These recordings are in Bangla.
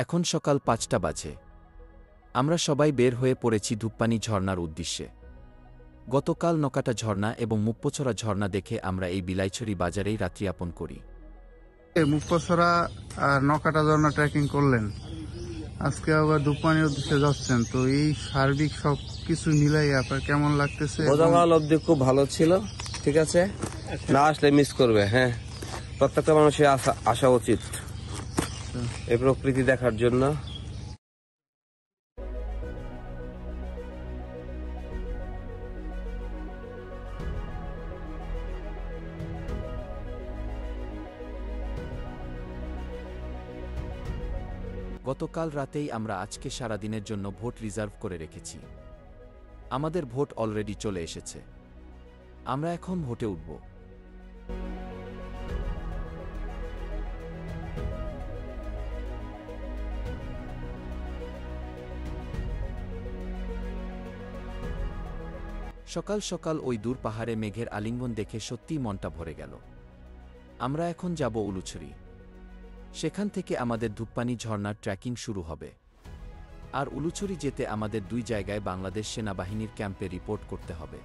এখন সকাল ৫টা বাজে। আমরা সবাই বের হয়ে পড়েছি ধূপপানি ঝর্ণার উদ্দেশ্যে। গতকাল নকাটা ঝর্ণা এবং মুপ্পছড়া ঝর্ণা দেখে আমরা এই বিলাইছড়ি বাজারেই রাত্রিযাপন করি। মুপ্পছড়া আর নকাটা ঝর্ণা ট্রেকিং করলেন, আজকে আবার ধূপপানির উদ্দেশ্যে যাচ্ছেন, তো এই সার্বিক সব কিছু মিলাই আপনার কেমন লাগতেছে? গতকাল অবধি খুব ভালো ছিল, ঠিক আছে, না আসলে মিস করবে। হ্যাঁ, প্রত্যেকটা মানুষের আসা উচিত এই প্রকৃতি দেখার জন্য। গতকাল রাতেই আমরা আজকে সারাদিনের জন্য ভোট রিজার্ভ করে রেখেছি। আমাদের ভোট অলরেডি চলে এসেছে। আমরা এখন ভোটে উঠব। সকাল সকাল ওই দূর পাহাড়ে মেঘের আলিঙ্গন দেখে সত্যিই মনটা ভরে গেল। আমরা এখন যাব উলুছড়ি। সেখান থেকে আমাদের ধূপপানি ঝর্ণার ট্রেকিং শুরু হবে। আর উলুছড়ি যেতে আমাদের 2 জায়গায় বাংলাদেশ সেনাবাহিনীর ক্যাম্পে রিপোর্ট করতে হবে।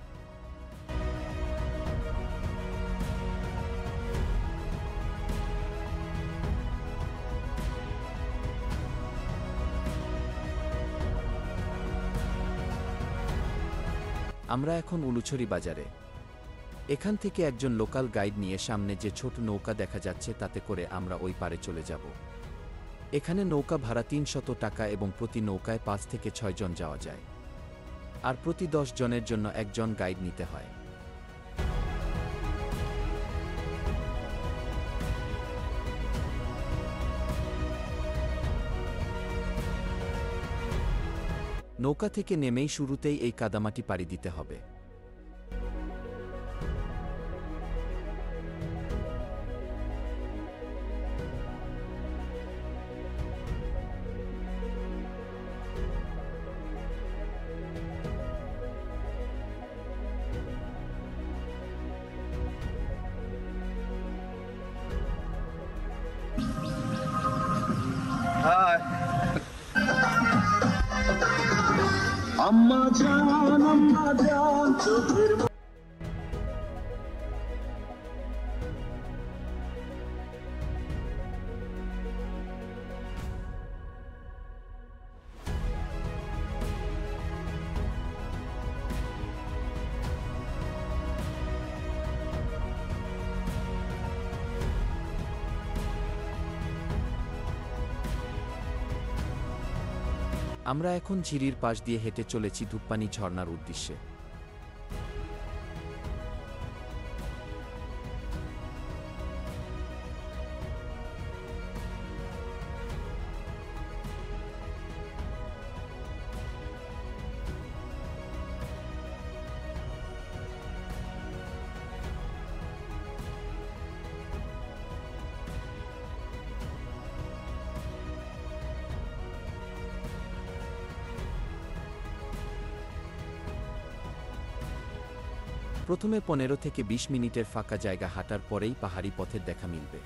আমরা এখন উলুছড়ি বাজারে। এখান থেকে একজন লোকাল গাইড নিয়ে সামনে যে ছোট নৌকা দেখা যাচ্ছে তাতে করে আমরা ওই পারে চলে যাব। এখানে নৌকা ভাড়া 300 টাকা এবং প্রতি নৌকায় 5 থেকে 6 জন যাওয়া যায়। আর প্রতি 10 জনের জন্য একজন গাইড নিতে হয়। নৌকা থেকে নেমেই শুরুতেই এই কাদামাটি পাড়ি দিতে হবে। আম্মা জান চোখের আমরা এখন ঝিরির পাশ দিয়ে হেঁটে চলেছি ধূপপানি ঝর্ণার উদ্দেশ্যে। প্রথমে 15 থেকে 20 মিনিটের ফাঁকা জায়গা হাঁটার পরেই পাহাড়ি পথের দেখা মিলবে।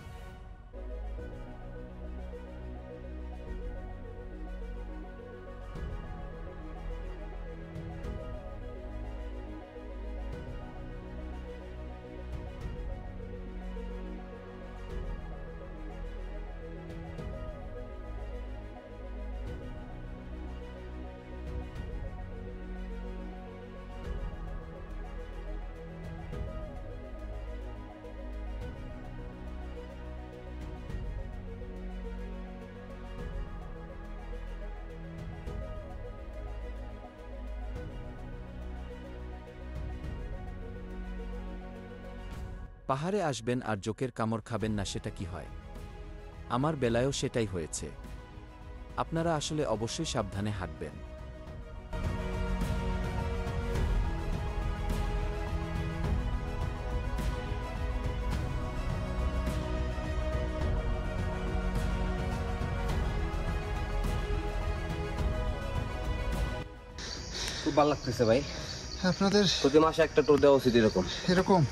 পাহাড়ে আসবেন আর জোকের কামড় খাবেন না, সেটা কি হয়? আমার বেলায়ও সেটাই হয়েছে। আপনারা আসলে অবশ্যই সাবধানে হাঁটবেন। খুব ভালো লাগতেছে ভাই। আপনাদের প্রতি মাসে একটা ট্যুর দেওয়া উচিত এরকম। এরকম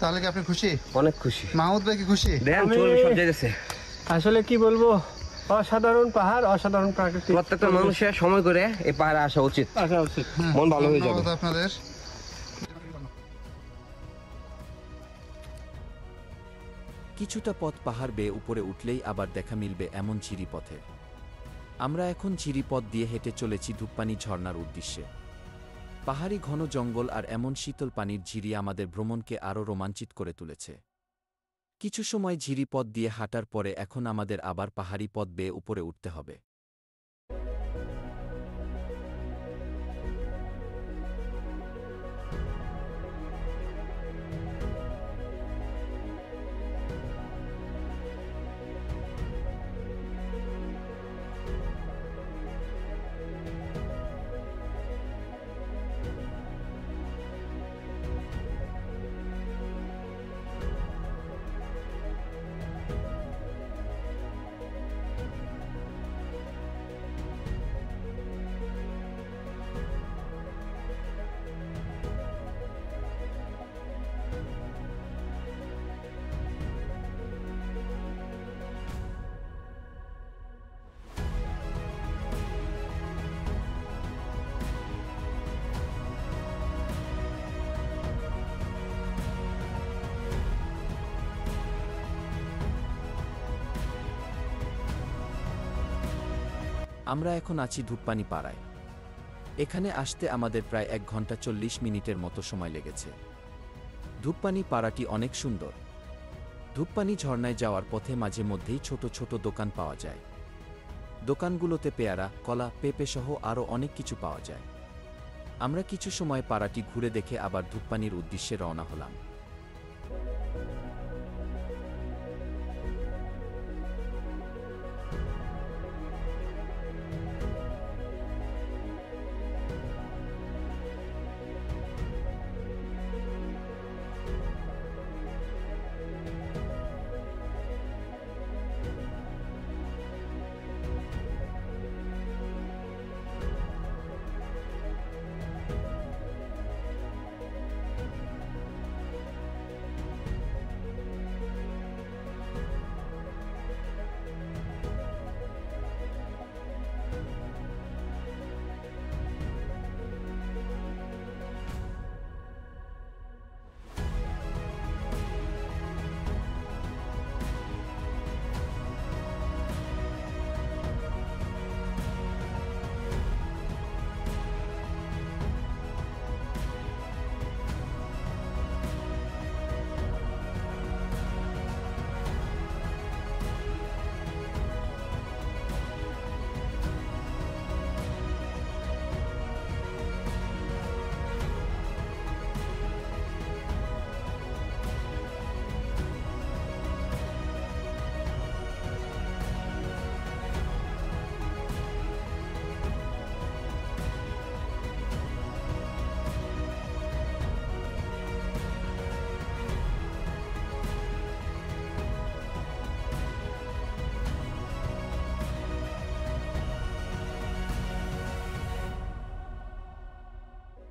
তাহলে কি আপনি খুশি? অনেক খুশি। মাহমুদ ভাই কি খুশি? সব যাইতেছে। আসলে কি বলবো, অসাধারণ পাহাড়, অসাধারণ প্রাকৃতিক। প্রত্যেকটা মানুষের সময় করে এই পাহাড়ে আসা উচিত, আসা উচিত। মন ভালো হয়ে যাবে। ধন্যবাদ আপনাদের। কিছুটা পথ পাহাড় বেয়ে উপরে উঠলেই আবার দেখা মিলবে এমন ঝিরি পথের। আমরা এখন ঝিরি পথ দিয়ে হেঁটে চলেছি ধূপপানি ঝর্ণার উদ্দেশ্যে। পাহাড়ি ঘন জঙ্গল আর এমন শীতল পানির ঝিরি আমাদের ভ্রমণকে আরও রোমাঞ্চিত করে তুলেছে। কিছু সময় ঝিরি পথ দিয়ে হাঁটার পরে এখন আমাদের আবার পাহাড়ি পথ বেয়ে উপরে উঠতে হবে। আমরা এখন আছি ধূপপানি পাড়ায়। এখানে আসতে আমাদের প্রায় 1 ঘন্টা 40 মিনিটের মতো সময় লেগেছে। ধূপপানি পাড়াটি অনেক সুন্দর। ধূপপানি ঝর্ণায় যাওয়ার পথে মাঝে মধ্যেই ছোট ছোট দোকান পাওয়া যায়। দোকানগুলোতে পেয়ারা, কলা, পেঁপে সহ আরও অনেক কিছু পাওয়া যায়। আমরা কিছু সময় পাড়াটি ঘুরে দেখে আবার ধূপপানির উদ্দেশ্যে রওনা হলাম।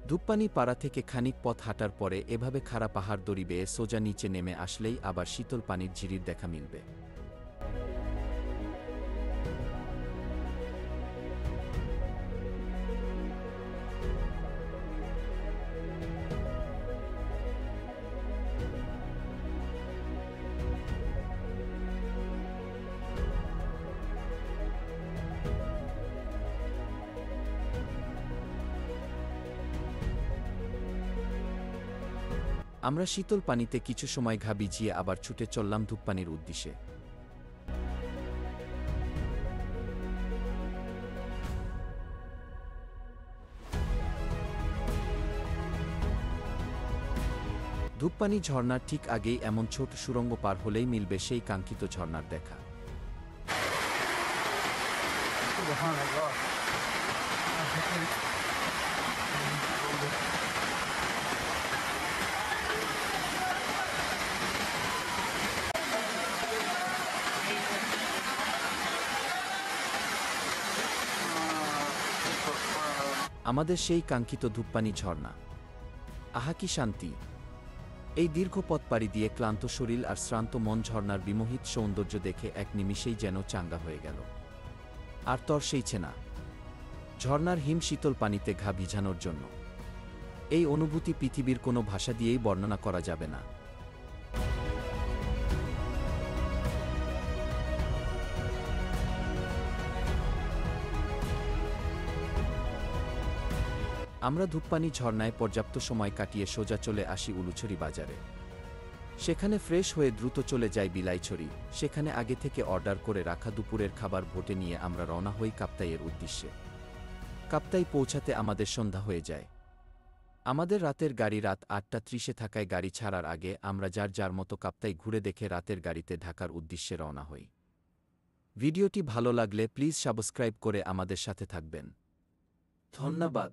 ধূপপানি পাড়া থেকে খানিক পথ হাঁটার পরে এভাবে খাড়া পাহাড় দড়ি বেয়ে সোজা নিচে নেমে আসলেই আবার শীতল পানির ঝিরির দেখা মিলবে। আমরা শীতল পানিতে কিছু সময় ঘা ভিজিয়ে আবার ছুটে চললাম ধূপপানির উদ্দেশ্যে। ধূপপানি ঝর্ণার ঠিক আগেই এমন ছোট সুড়ঙ্গ পার হলেই মিলবে সেই কাঙ্ক্ষিত ঝর্ণার দেখা। আমাদের সেই কাঙ্ক্ষিত ধূপপানি ঝর্ণা। আহা কি শান্তি! এই দীর্ঘ পথ পাড়ি দিয়ে ক্লান্ত শরীর আর শ্রান্ত মন ঝর্ণার বিমোহিত সৌন্দর্য দেখে এক নিমিষেই যেন চাঙ্গা হয়ে গেল। আর তর সেইছে না ঝর্ণার হিম শীতল পানিতে ঘা ভিজানোর জন্য। এই অনুভূতি পৃথিবীর কোনো ভাষা দিয়েই বর্ণনা করা যাবে না। আমরা ধূপপানি ঝর্ণায় পর্যাপ্ত সময় কাটিয়ে সোজা চলে আসি উলুছড়ি বাজারে। সেখানে ফ্রেশ হয়ে দ্রুত চলে যাই বিলাইছড়ি। সেখানে আগে থেকে অর্ডার করে রাখা দুপুরের খাবার ভোটে নিয়ে আমরা রওনা হই কাপ্তাইয়ের উদ্দেশ্যে। কাপ্তাই পৌঁছাতে আমাদের সন্ধ্যা হয়ে যায়। আমাদের রাতের গাড়ি রাত ৮:৩০ থাকায় গাড়ি ছাড়ার আগে আমরা যার যার মতো কাপ্তাই ঘুরে দেখে রাতের গাড়িতে ঢাকার উদ্দেশ্যে রওনা হই। ভিডিওটি ভালো লাগলে প্লিজ সাবস্ক্রাইব করে আমাদের সাথে থাকবেন। ধন্যবাদ।